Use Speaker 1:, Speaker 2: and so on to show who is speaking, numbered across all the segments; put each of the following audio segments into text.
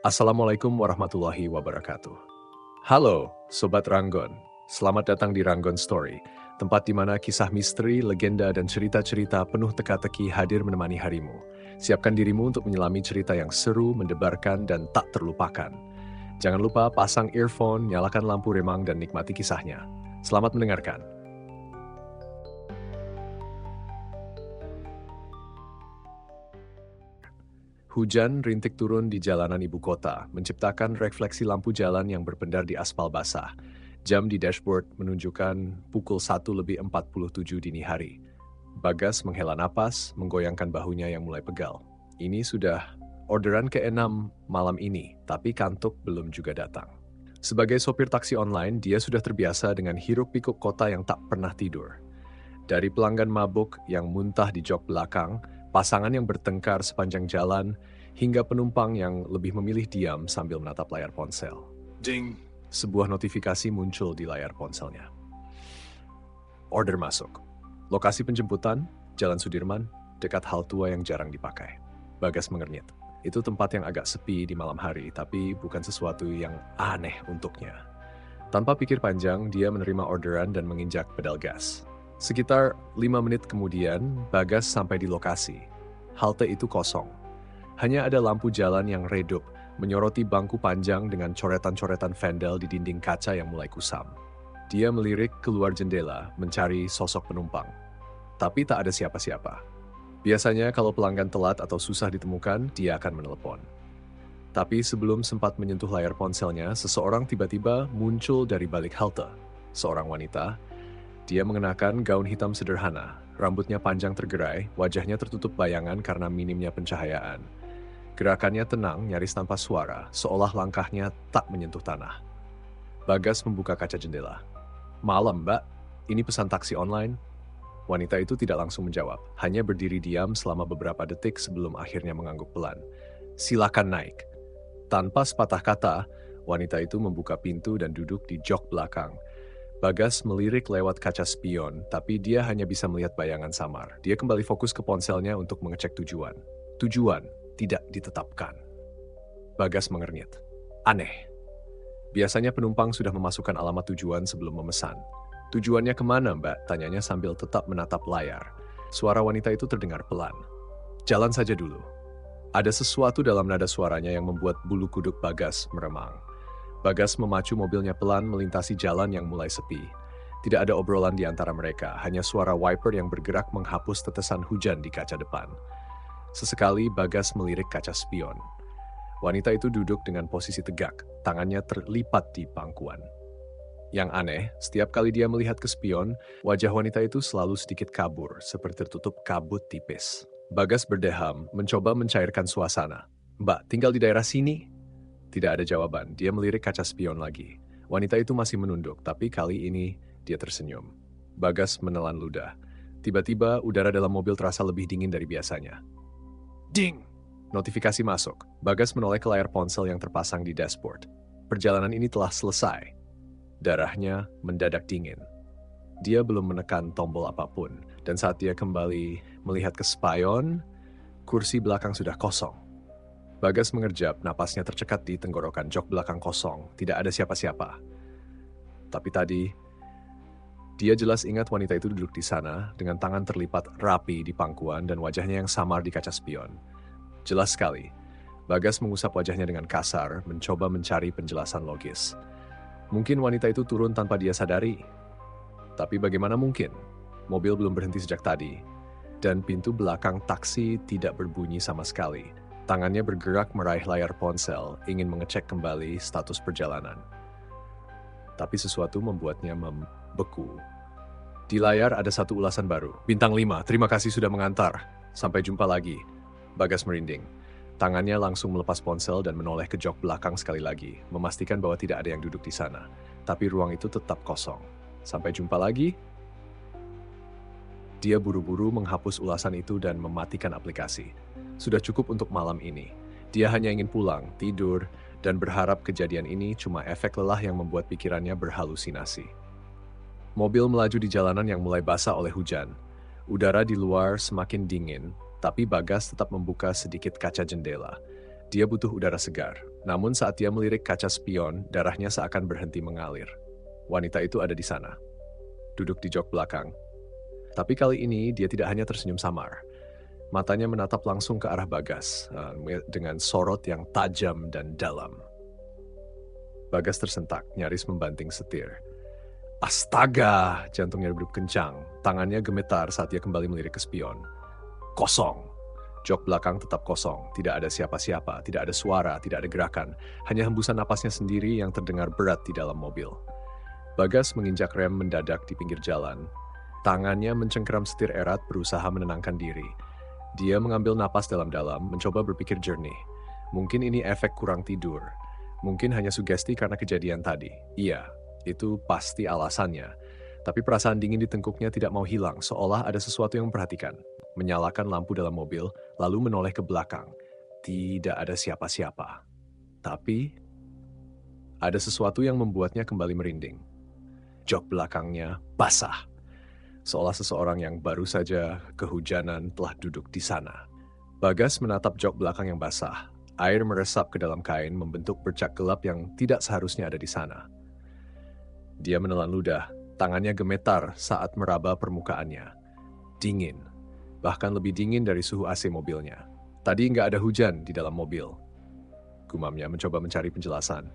Speaker 1: Assalamualaikum warahmatullahi wabarakatuh. Halo, Sobat Ranggon. Selamat datang di Ranggon Story, tempat di mana kisah misteri, legenda, dan cerita-cerita penuh teka-teki hadir menemani harimu. Siapkan dirimu untuk menyelami cerita yang seru, mendebarkan, dan tak terlupakan. Jangan lupa pasang earphone, nyalakan lampu remang, dan nikmati kisahnya. Selamat mendengarkan. Hujan rintik turun di jalanan ibu kota, menciptakan refleksi lampu jalan yang berpendar di aspal basah. Jam di dashboard menunjukkan pukul 1:47 dini hari. Bagas menghela napas, menggoyangkan bahunya yang mulai pegal. Ini sudah orderan ke-6 malam ini, tapi kantuk belum juga datang. Sebagai sopir taksi online, dia sudah terbiasa dengan hiruk-pikuk kota yang tak pernah tidur. Dari pelanggan mabuk yang muntah di jok belakang, pasangan yang bertengkar sepanjang jalan, hingga penumpang yang lebih memilih diam sambil menatap layar ponsel. Ding! Sebuah notifikasi muncul di layar ponselnya. Order masuk. Lokasi penjemputan, Jalan Sudirman, dekat hal tua yang jarang dipakai. Bagas mengernyit. Itu tempat yang agak sepi di malam hari, tapi bukan sesuatu yang aneh untuknya. Tanpa pikir panjang, dia menerima orderan dan menginjak pedal gas. Sekitar 5 menit kemudian, Bagas sampai di lokasi. Halte itu kosong. Hanya ada lampu jalan yang redup, menyoroti bangku panjang dengan coretan-coretan vandal di dinding kaca yang mulai kusam. Dia melirik keluar jendela, mencari sosok penumpang. Tapi tak ada siapa-siapa. Biasanya kalau pelanggan telat atau susah ditemukan, dia akan menelepon. Tapi sebelum sempat menyentuh layar ponselnya, seseorang tiba-tiba muncul dari balik halte. Seorang wanita. Dia mengenakan gaun hitam sederhana, rambutnya panjang tergerai, wajahnya tertutup bayangan karena minimnya pencahayaan. Gerakannya tenang, nyaris tanpa suara, seolah langkahnya tak menyentuh tanah. Bagas membuka kaca jendela. "Malam, Mbak. Ini pesan taksi online." Wanita itu tidak langsung menjawab, hanya berdiri diam selama beberapa detik sebelum akhirnya mengangguk pelan. "Silakan naik." Tanpa sepatah kata, wanita itu membuka pintu dan duduk di jok belakang. Bagas melirik lewat kaca spion, tapi dia hanya bisa melihat bayangan samar. Dia kembali fokus ke ponselnya untuk mengecek tujuan. Tujuan tidak ditetapkan. Bagas mengernyit. Aneh. Biasanya penumpang sudah memasukkan alamat tujuan sebelum memesan. "Tujuannya kemana, Mbak?" tanyanya sambil tetap menatap layar. Suara wanita itu terdengar pelan. "Jalan saja dulu." Ada sesuatu dalam nada suaranya yang membuat bulu kuduk Bagas meremang. Bagas memacu mobilnya pelan melintasi jalan yang mulai sepi. Tidak ada obrolan di antara mereka, hanya suara wiper yang bergerak menghapus tetesan hujan di kaca depan. Sesekali Bagas melirik kaca spion. Wanita itu duduk dengan posisi tegak, tangannya terlipat di pangkuan. Yang aneh, setiap kali dia melihat ke spion, wajah wanita itu selalu sedikit kabur, seperti tertutup kabut tipis. Bagas berdeham, mencoba mencairkan suasana. "Mbak, tinggal di daerah sini?" Tidak ada jawaban, dia melirik kaca spion lagi. Wanita itu masih menunduk, tapi kali ini dia tersenyum. Bagas menelan ludah. Tiba-tiba udara dalam mobil terasa lebih dingin dari biasanya. Ding! Notifikasi masuk. Bagas menoleh ke layar ponsel yang terpasang di dashboard. Perjalanan ini telah selesai. Darahnya mendadak dingin. Dia belum menekan tombol apapun, dan saat dia kembali melihat ke spion, kursi belakang sudah kosong. Bagas mengerjap, napasnya tercekat di tenggorokan, jok belakang kosong, tidak ada siapa-siapa. Tapi tadi, dia jelas ingat wanita itu duduk di sana dengan tangan terlipat rapi di pangkuan dan wajahnya yang samar di kaca spion. Jelas sekali, Bagas mengusap wajahnya dengan kasar, mencoba mencari penjelasan logis. Mungkin wanita itu turun tanpa dia sadari. Tapi bagaimana mungkin? Mobil belum berhenti sejak tadi, dan pintu belakang taksi tidak berbunyi sama sekali. Tangannya bergerak meraih layar ponsel, ingin mengecek kembali status perjalanan. Tapi sesuatu membuatnya membeku. Di layar ada satu ulasan baru. "Bintang 5, terima kasih sudah mengantar. Sampai jumpa lagi." Bagas merinding. Tangannya langsung melepas ponsel dan menoleh ke jok belakang sekali lagi, memastikan bahwa tidak ada yang duduk di sana. Tapi ruang itu tetap kosong. "Sampai jumpa lagi." Dia buru-buru menghapus ulasan itu dan mematikan aplikasi. Sudah cukup untuk malam ini. Dia hanya ingin pulang, tidur, dan berharap kejadian ini cuma efek lelah yang membuat pikirannya berhalusinasi. Mobil melaju di jalanan yang mulai basah oleh hujan. Udara di luar semakin dingin, tapi Bagas tetap membuka sedikit kaca jendela. Dia butuh udara segar. Namun saat dia melirik kaca spion, darahnya seakan berhenti mengalir. Wanita itu ada di sana, duduk di jok belakang. Tapi kali ini dia tidak hanya tersenyum samar. Matanya menatap langsung ke arah Bagas dengan sorot yang tajam dan dalam. Bagas tersentak, nyaris membanting setir. Astaga, jantungnya berdebar kencang. Tangannya gemetar saat dia kembali melirik ke spion. Kosong. Jok belakang tetap kosong. Tidak ada siapa-siapa, tidak ada suara, tidak ada gerakan. Hanya hembusan napasnya sendiri yang terdengar berat di dalam mobil. Bagas menginjak rem mendadak di pinggir jalan. Tangannya mencengkeram setir erat berusaha menenangkan diri. Dia mengambil napas dalam-dalam, mencoba berpikir jernih. Mungkin ini efek kurang tidur. Mungkin hanya sugesti karena kejadian tadi. Iya, itu pasti alasannya. Tapi perasaan dingin di tengkuknya tidak mau hilang, seolah ada sesuatu yang memperhatikan. Menyalakan lampu dalam mobil, lalu menoleh ke belakang. Tidak ada siapa-siapa. Tapi, ada sesuatu yang membuatnya kembali merinding. Jok belakangnya basah. Seolah seseorang yang baru saja kehujanan telah duduk di sana. Bagas menatap jok belakang yang basah. Air meresap ke dalam kain membentuk bercak gelap yang tidak seharusnya ada di sana. Dia menelan ludah, tangannya gemetar saat meraba permukaannya. Dingin, bahkan lebih dingin dari suhu AC mobilnya. Tadi nggak ada hujan di dalam mobil. Gumamnya mencoba mencari penjelasan.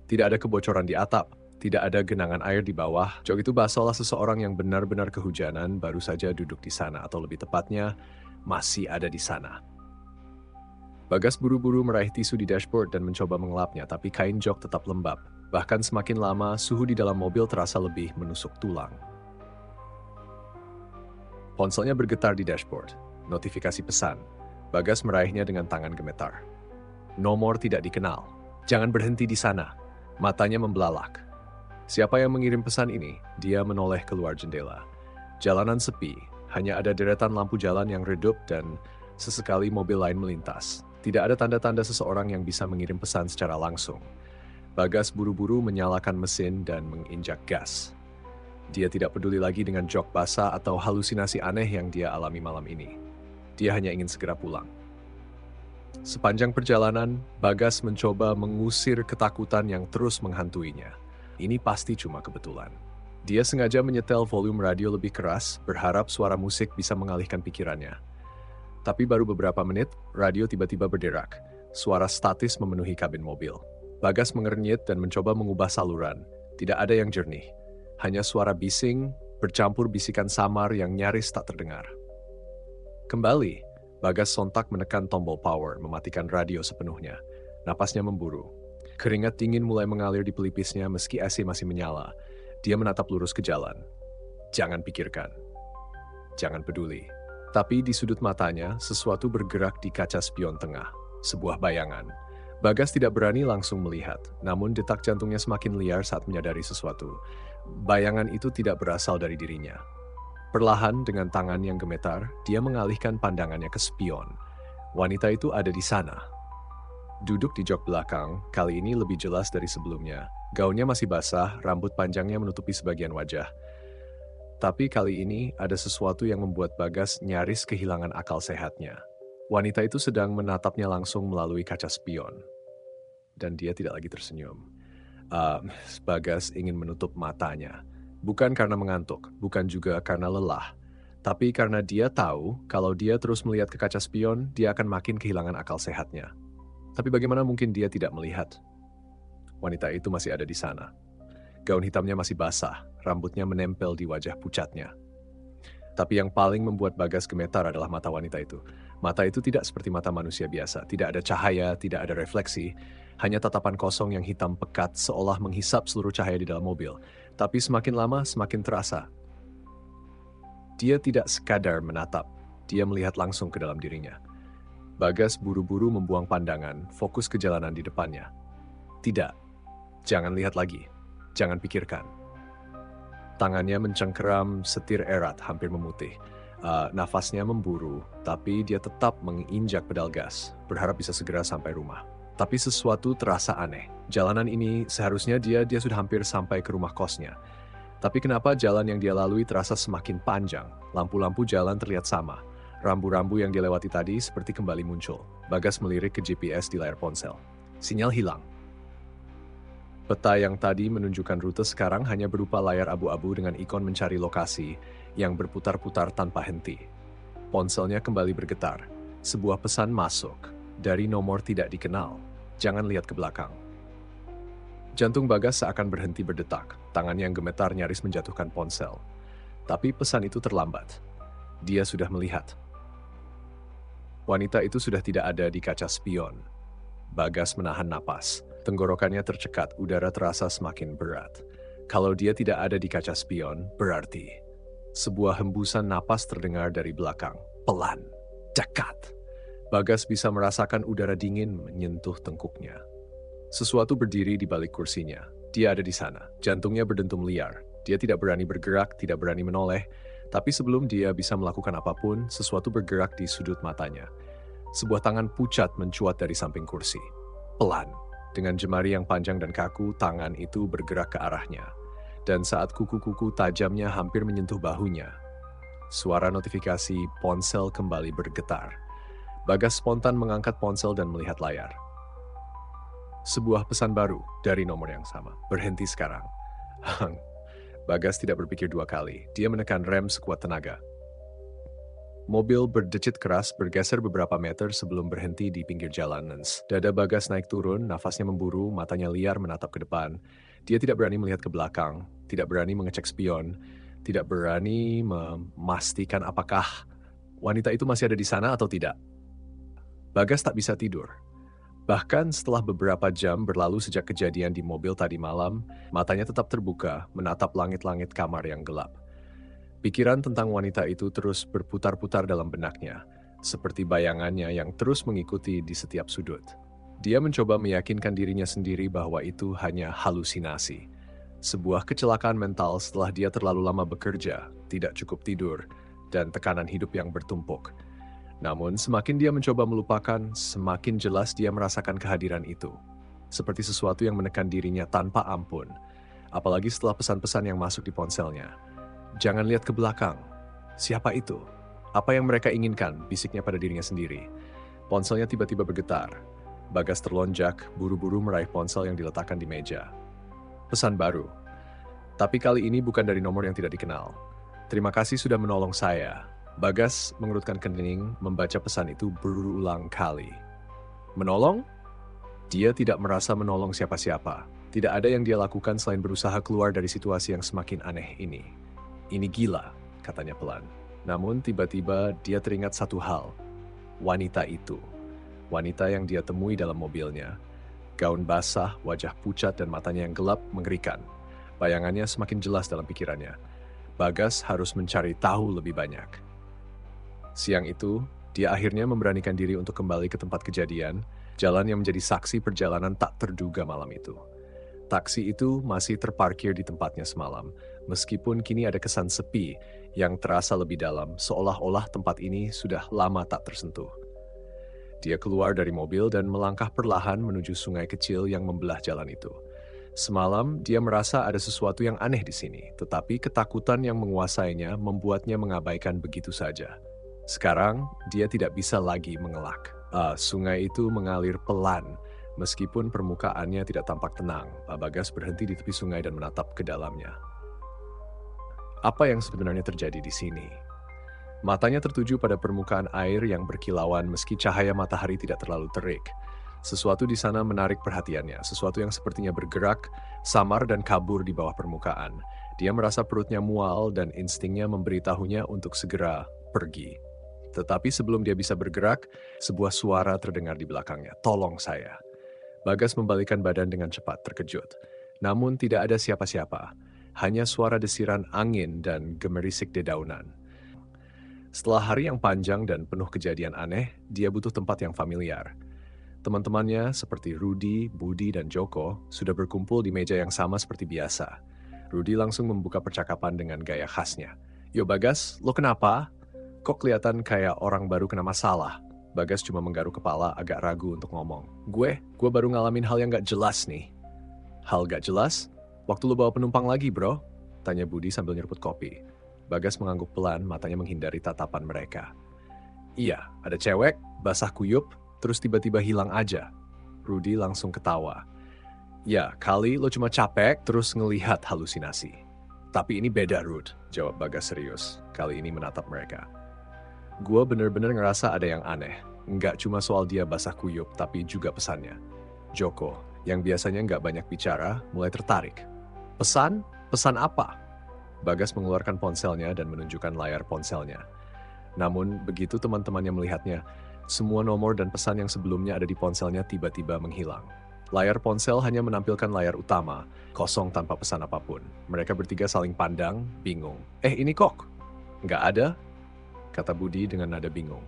Speaker 1: Tidak ada kebocoran di atap. Tidak ada genangan air di bawah. Jok itu seolah seseorang yang benar-benar kehujanan baru saja duduk di sana, atau lebih tepatnya, masih ada di sana. Bagas buru-buru meraih tisu di dashboard dan mencoba mengelapnya, tapi kain jok tetap lembab. Bahkan semakin lama, suhu di dalam mobil terasa lebih menusuk tulang. Ponselnya bergetar di dashboard. Notifikasi pesan. Bagas meraihnya dengan tangan gemetar. Nomor tidak dikenal. Jangan berhenti di sana. Matanya membelalak. Siapa yang mengirim pesan ini? Dia menoleh keluar jendela. Jalanan sepi, hanya ada deretan lampu jalan yang redup dan sesekali mobil lain melintas. Tidak ada tanda-tanda seseorang yang bisa mengirim pesan secara langsung. Bagas buru-buru menyalakan mesin dan menginjak gas. Dia tidak peduli lagi dengan jok basah atau halusinasi aneh yang dia alami malam ini. Dia hanya ingin segera pulang. Sepanjang perjalanan, Bagas mencoba mengusir ketakutan yang terus menghantuinya. Ini pasti cuma kebetulan. Dia sengaja menyetel volume radio lebih keras, berharap suara musik bisa mengalihkan pikirannya. Tapi baru beberapa menit, radio tiba-tiba berderak. Suara statis memenuhi kabin mobil. Bagas mengernyit dan mencoba mengubah saluran. Tidak ada yang jernih. Hanya suara bising, bercampur bisikan samar yang nyaris tak terdengar. Kembali, Bagas sontak menekan tombol power, mematikan radio sepenuhnya. Napasnya memburu. Keringat dingin mulai mengalir di pelipisnya meski AC masih menyala. Dia menatap lurus ke jalan. Jangan pikirkan. Jangan peduli. Tapi di sudut matanya, sesuatu bergerak di kaca spion tengah. Sebuah bayangan. Bagas tidak berani langsung melihat, namun detak jantungnya semakin liar saat menyadari sesuatu. Bayangan itu tidak berasal dari dirinya. Perlahan dengan tangan yang gemetar, dia mengalihkan pandangannya ke spion. Wanita itu ada di sana. Duduk di jok belakang, kali ini lebih jelas dari sebelumnya. Gaunnya masih basah, rambut panjangnya menutupi sebagian wajah. Tapi kali ini ada sesuatu yang membuat Bagas nyaris kehilangan akal sehatnya. Wanita itu sedang menatapnya langsung melalui kaca spion. Dan dia tidak lagi tersenyum. Bagas ingin menutup matanya. Bukan karena mengantuk, bukan juga karena lelah. Tapi karena dia tahu kalau dia terus melihat ke kaca spion, dia akan makin kehilangan akal sehatnya. Tapi bagaimana mungkin dia tidak melihat? Wanita itu masih ada di sana. Gaun hitamnya masih basah, rambutnya menempel di wajah pucatnya. Tapi yang paling membuat Bagas gemetar adalah mata wanita itu. Mata itu tidak seperti mata manusia biasa. Tidak ada cahaya, tidak ada refleksi. Hanya tatapan kosong yang hitam pekat seolah menghisap seluruh cahaya di dalam mobil. Tapi semakin lama semakin terasa. Dia tidak sekadar menatap. Dia melihat langsung ke dalam dirinya. Bagas buru-buru membuang pandangan, fokus ke jalanan di depannya. Tidak. Jangan lihat lagi. Jangan pikirkan. Tangannya mencengkeram setir erat hampir memutih. Nafasnya memburu, tapi dia tetap menginjak pedal gas, berharap bisa segera sampai rumah. Tapi sesuatu terasa aneh. Jalanan ini seharusnya dia sudah hampir sampai ke rumah kosnya. Tapi kenapa jalan yang dia lalui terasa semakin panjang? Lampu-lampu jalan terlihat sama. Rambu-rambu yang dilewati tadi seperti kembali muncul. Bagas melirik ke GPS di layar ponsel. Sinyal hilang. Peta yang tadi menunjukkan rute sekarang hanya berupa layar abu-abu dengan ikon mencari lokasi yang berputar-putar tanpa henti. Ponselnya kembali bergetar. Sebuah pesan masuk dari nomor tidak dikenal. Jangan lihat ke belakang. Jantung Bagas seakan berhenti berdetak. Tangannya yang gemetar nyaris menjatuhkan ponsel. Tapi pesan itu terlambat. Dia sudah melihat. Wanita itu sudah tidak ada di kaca spion. Bagas menahan napas. Tenggorokannya tercekat, udara terasa semakin berat. Kalau dia tidak ada di kaca spion, berarti sebuah hembusan napas terdengar dari belakang. Pelan, dekat. Bagas bisa merasakan udara dingin menyentuh tengkuknya. Sesuatu berdiri di balik kursinya. Dia ada di sana. Jantungnya berdentum liar. Dia tidak berani bergerak, tidak berani menoleh. Tapi sebelum dia bisa melakukan apapun, sesuatu bergerak di sudut matanya. Sebuah tangan pucat mencuat dari samping kursi. Pelan. Dengan jemari yang panjang dan kaku, tangan itu bergerak ke arahnya. Dan saat kuku-kuku tajamnya hampir menyentuh bahunya, suara notifikasi ponsel kembali bergetar. Bagas spontan mengangkat ponsel dan melihat layar. Sebuah pesan baru dari nomor yang sama. Berhenti sekarang. Bagas tidak berpikir dua kali. Dia menekan rem sekuat tenaga. Mobil berdecit keras bergeser beberapa meter sebelum berhenti di pinggir jalan. Dada Bagas naik turun, nafasnya memburu, matanya liar menatap ke depan. Dia tidak berani melihat ke belakang, tidak berani mengecek spion, tidak berani memastikan apakah wanita itu masih ada di sana atau tidak. Bagas tak bisa tidur. Bahkan setelah beberapa jam berlalu sejak kejadian di mobil tadi malam, matanya tetap terbuka, menatap langit-langit kamar yang gelap. Pikiran tentang wanita itu terus berputar-putar dalam benaknya, seperti bayangannya yang terus mengikuti di setiap sudut. Dia mencoba meyakinkan dirinya sendiri bahwa itu hanya halusinasi. Sebuah kecelakaan mental setelah dia terlalu lama bekerja, tidak cukup tidur, dan tekanan hidup yang bertumpuk. Namun, semakin dia mencoba melupakan, semakin jelas dia merasakan kehadiran itu. Seperti sesuatu yang menekan dirinya tanpa ampun. Apalagi setelah pesan-pesan yang masuk di ponselnya. Jangan lihat ke belakang. Siapa itu? Apa yang mereka inginkan? Bisiknya pada dirinya sendiri. Ponselnya tiba-tiba bergetar. Bagas terlonjak, buru-buru meraih ponsel yang diletakkan di meja. Pesan baru. Tapi kali ini bukan dari nomor yang tidak dikenal. Terima kasih sudah menolong saya. Bagas mengerutkan kening, membaca pesan itu berulang kali. Menolong? Dia tidak merasa menolong siapa-siapa. Tidak ada yang dia lakukan selain berusaha keluar dari situasi yang semakin aneh ini. Ini gila, katanya pelan. Namun tiba-tiba dia teringat satu hal. Wanita itu. Wanita yang dia temui dalam mobilnya. Gaun basah, wajah pucat dan matanya yang gelap mengerikan. Bayangannya semakin jelas dalam pikirannya. Bagas harus mencari tahu lebih banyak. Siang itu, dia akhirnya memberanikan diri untuk kembali ke tempat kejadian, jalan yang menjadi saksi perjalanan tak terduga malam itu. Taksi itu masih terparkir di tempatnya semalam, meskipun kini ada kesan sepi yang terasa lebih dalam, seolah-olah tempat ini sudah lama tak tersentuh. Dia keluar dari mobil dan melangkah perlahan menuju sungai kecil yang membelah jalan itu. Semalam, dia merasa ada sesuatu yang aneh di sini, tetapi ketakutan yang menguasainya membuatnya mengabaikan begitu saja. Sekarang, dia tidak bisa lagi mengelak. Sungai itu mengalir pelan, meskipun permukaannya tidak tampak tenang. Pak Bagas berhenti di tepi sungai dan menatap ke dalamnya. Apa yang sebenarnya terjadi di sini? Matanya tertuju pada permukaan air yang berkilauan meski cahaya matahari tidak terlalu terik. Sesuatu di sana menarik perhatiannya, sesuatu yang sepertinya bergerak, samar dan kabur di bawah permukaan. Dia merasa perutnya mual dan instingnya memberitahunya untuk segera pergi. Tetapi sebelum dia bisa bergerak, sebuah suara terdengar di belakangnya. Tolong saya. Bagas membalikkan badan dengan cepat, terkejut. Namun tidak ada siapa-siapa. Hanya suara desiran angin dan gemerisik dedaunan. Setelah hari yang panjang dan penuh kejadian aneh, dia butuh tempat yang familiar. Teman-temannya seperti Rudy, Budi, dan Joko sudah berkumpul di meja yang sama seperti biasa. Rudy langsung membuka percakapan dengan gaya khasnya. Yo Bagas, lo kenapa? Kok kelihatan kayak orang baru kena masalah? Bagas cuma menggaruk kepala agak ragu untuk ngomong. Gue baru ngalamin hal yang gak jelas nih. Hal gak jelas? Waktu lo bawa penumpang lagi bro? Tanya Budi sambil nyeruput kopi. Bagas mengangguk pelan, matanya menghindari tatapan mereka. Iya, ada cewek, basah kuyup, terus tiba-tiba hilang aja. Rudy langsung ketawa. Ya, kali lo cuma capek terus ngelihat halusinasi. Tapi ini beda, Rud, jawab Bagas serius. Kali ini menatap mereka. Gua bener-bener ngerasa ada yang aneh. Nggak cuma soal dia basah kuyup, tapi juga pesannya. Joko, yang biasanya nggak banyak bicara, mulai tertarik. Pesan? Pesan apa? Bagas mengeluarkan ponselnya dan menunjukkan layar ponselnya. Namun, begitu teman-temannya melihatnya, semua nomor dan pesan yang sebelumnya ada di ponselnya tiba-tiba menghilang. Layar ponsel hanya menampilkan layar utama, kosong tanpa pesan apapun. Mereka bertiga saling pandang, bingung. Ini kok? Nggak ada? Kata Budi dengan nada bingung.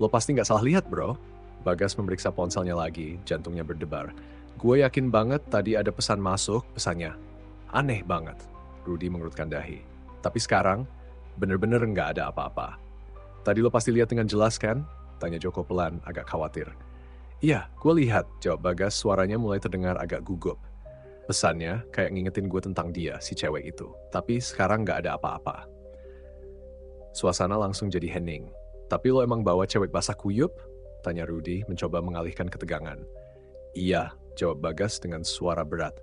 Speaker 1: Lo pasti nggak salah lihat, bro. Bagas memeriksa ponselnya lagi, jantungnya berdebar. Gue yakin banget tadi ada pesan masuk, pesannya. Aneh banget. Rudy mengerutkan dahi. Tapi sekarang, bener-bener nggak ada apa-apa. Tadi lo pasti lihat dengan jelas kan? Tanya Joko pelan, agak khawatir. Iya, gue lihat, jawab Bagas, suaranya mulai terdengar agak gugup. Pesannya kayak ngingetin gue tentang dia, si cewek itu. Tapi sekarang nggak ada apa-apa. Suasana langsung jadi hening. Tapi lo emang bawa cewek basah kuyup? Tanya Rudy, mencoba mengalihkan ketegangan. Iya, jawab Bagas dengan suara berat.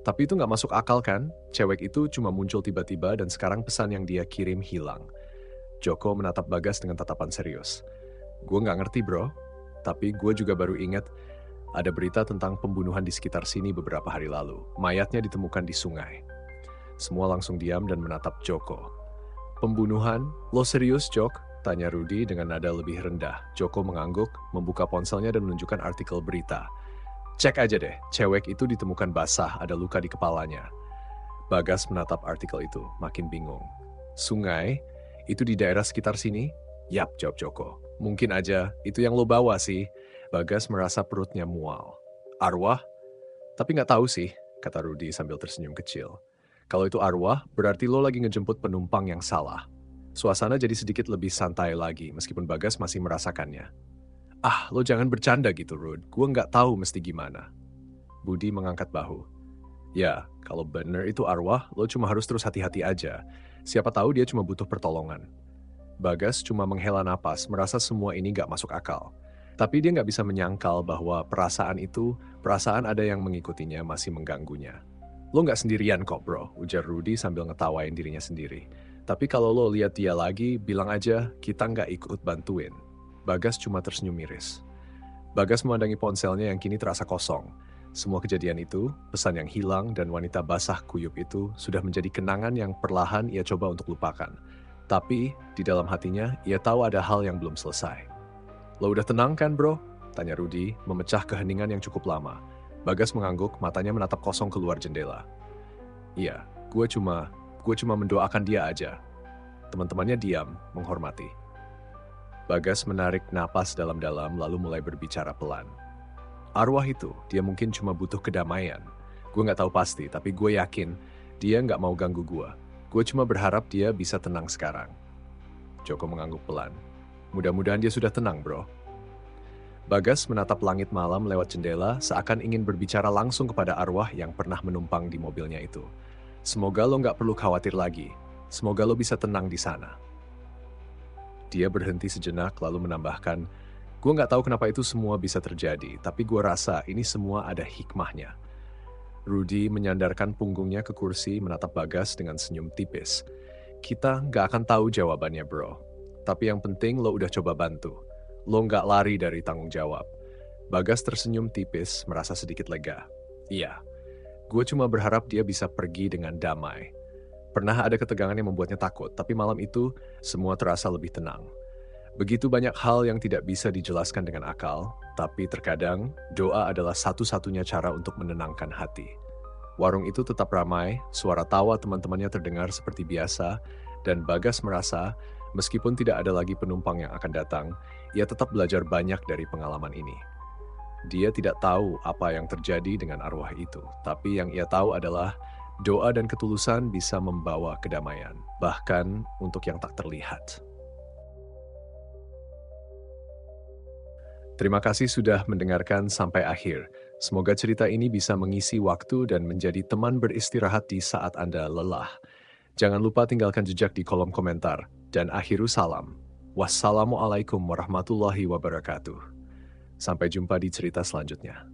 Speaker 1: Tapi itu nggak masuk akal kan? Cewek itu cuma muncul tiba-tiba dan sekarang pesan yang dia kirim hilang. Joko menatap Bagas dengan tatapan serius. Gue nggak ngerti, bro. Tapi gue juga baru ingat ada berita tentang pembunuhan di sekitar sini beberapa hari lalu. Mayatnya ditemukan di sungai. Semua langsung diam dan menatap Joko. Pembunuhan? Lo serius, Jok? Tanya Rudy dengan nada lebih rendah. Joko mengangguk, membuka ponselnya dan menunjukkan artikel berita. Cek aja deh, cewek itu ditemukan basah, ada luka di kepalanya. Bagas menatap artikel itu, makin bingung. Sungai? Itu di daerah sekitar sini? Yap, jawab Joko. Mungkin aja, itu yang lo bawa sih. Bagas merasa perutnya mual. Arwah? Tapi nggak tahu sih, kata Rudy sambil tersenyum kecil. Kalau itu arwah, berarti lo lagi ngejemput penumpang yang salah. Suasana jadi sedikit lebih santai lagi, meskipun Bagas masih merasakannya. Ah, lo jangan bercanda gitu, Rud. Gue nggak tahu mesti gimana. Budi mengangkat bahu. Ya, kalau bener itu arwah, lo cuma harus terus hati-hati aja. Siapa tahu dia cuma butuh pertolongan. Bagas cuma menghela napas, merasa semua ini gak masuk akal. Tapi dia gak bisa menyangkal bahwa perasaan ada yang mengikutinya masih mengganggunya. Lo gak sendirian kok, bro, ujar Rudy sambil ngetawain dirinya sendiri. Tapi kalau lo lihat dia lagi, bilang aja kita gak ikut bantuin. Bagas cuma tersenyum miris. Bagas memandangi ponselnya yang kini terasa kosong. Semua kejadian itu, pesan yang hilang dan wanita basah kuyup itu sudah menjadi kenangan yang perlahan ia coba untuk lupakan. Tapi, di dalam hatinya, ia tahu ada hal yang belum selesai. Lo udah tenang kan, bro? Tanya Rudy, memecah keheningan yang cukup lama. Bagas mengangguk, matanya menatap kosong keluar jendela. Iya, gue cuma mendoakan dia aja. Teman-temannya diam, menghormati. Bagas menarik napas dalam-dalam lalu mulai berbicara pelan. Arwah itu, dia mungkin cuma butuh kedamaian. Gue nggak tahu pasti, tapi gue yakin dia nggak mau ganggu gue. Gue cuma berharap dia bisa tenang sekarang. Joko mengangguk pelan. Mudah-mudahan dia sudah tenang, bro. Bagas menatap langit malam lewat jendela seakan ingin berbicara langsung kepada arwah yang pernah menumpang di mobilnya itu. Semoga lo nggak perlu khawatir lagi. Semoga lo bisa tenang di sana. Dia berhenti sejenak lalu menambahkan, gue nggak tahu kenapa itu semua bisa terjadi, tapi gue rasa ini semua ada hikmahnya. Rudy menyandarkan punggungnya ke kursi menatap Bagas dengan senyum tipis. Kita nggak akan tahu jawabannya, bro. Tapi yang penting lo udah coba bantu. Lo nggak lari dari tanggung jawab. Bagas tersenyum tipis, merasa sedikit lega. Iya, gue cuma berharap dia bisa pergi dengan damai. Pernah ada ketegangan yang membuatnya takut, tapi malam itu semua terasa lebih tenang. Begitu banyak hal yang tidak bisa dijelaskan dengan akal, tapi terkadang doa adalah satu-satunya cara untuk menenangkan hati. Warung itu tetap ramai, suara tawa teman-temannya terdengar seperti biasa, dan Bagas merasa meskipun tidak ada lagi penumpang yang akan datang, ia tetap belajar banyak dari pengalaman ini. Dia tidak tahu apa yang terjadi dengan arwah itu, tapi yang ia tahu adalah doa dan ketulusan bisa membawa kedamaian, bahkan untuk yang tak terlihat. Terima kasih sudah mendengarkan sampai akhir. Semoga cerita ini bisa mengisi waktu dan menjadi teman beristirahat di saat Anda lelah. Jangan lupa tinggalkan jejak di kolom komentar. Dan akhiru salam. Wassalamualaikum warahmatullahi wabarakatuh. Sampai jumpa di cerita selanjutnya.